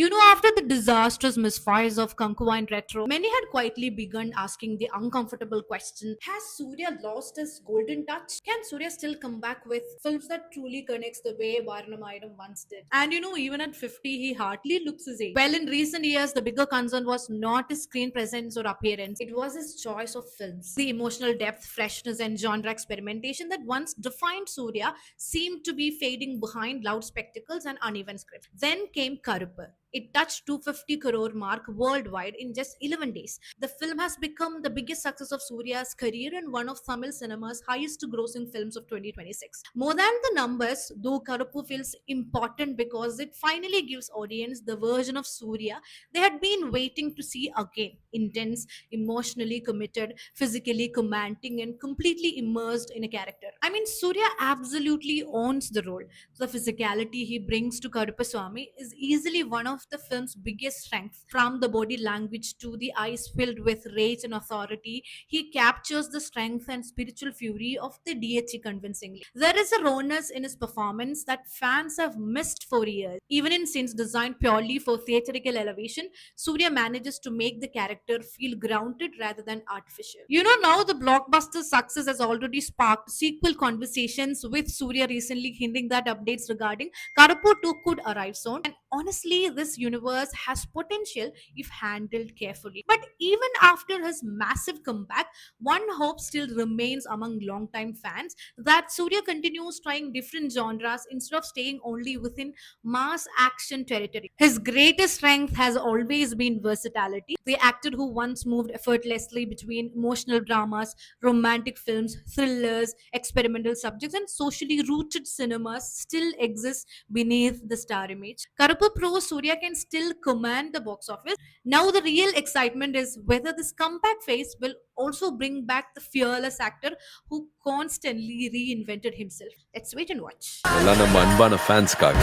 After the disastrous misfires of Concubine Retro, many had quietly begun asking the uncomfortable question: has Surya lost his golden touch? Can Surya still come back with films that truly connects the way Varnamaidam once did? And even at 50, he hardly looks his age. Well, in recent years, the bigger concern was not his screen presence or appearance, it was his choice of films. The emotional depth, freshness, and genre experimentation that once defined Surya seemed to be fading behind loud spectacles and uneven scripts. Then came Karuppu. It touched 250 crore mark worldwide in just 11 days. The film has become the biggest success of Surya's career and one of Tamil cinema's highest grossing films of 2026. More than the numbers, though, Karuppu feels important because it finally gives audience the version of Surya they had been waiting to see again. Intense, emotionally committed, physically commanding, and completely immersed in a character. I mean, Surya absolutely owns the role. The physicality he brings to Karupaswamy is easily one of the film's biggest strengths. From the body language to the eyes filled with rage and authority, he captures the strength and spiritual fury of the deity convincingly. There is a rawness in his performance that fans have missed for years. Even in scenes designed purely for theatrical elevation, Surya manages to make the character feel grounded rather than artificial. Now the blockbuster success has already sparked sequel conversations, with Surya recently hinting that updates regarding Karuppu 2 could arrive soon. And honestly, this universe has potential if handled carefully. But even after his massive comeback, one hope still remains among longtime fans that Surya continues trying different genres instead of staying only within mass action territory. His greatest strength has always been versatility. The actor who once moved effortlessly between emotional dramas, romantic films, thrillers, experimental subjects, and socially rooted cinemas still exists beneath the star image. Karuppu Pro Surya can still command the box office. Now, the real excitement is whether this comeback phase will also bring back the fearless actor who constantly reinvented himself. Let's wait and watch. எல்லாம் நம்ம அன்பான ஃபேன்ஸ்க்காக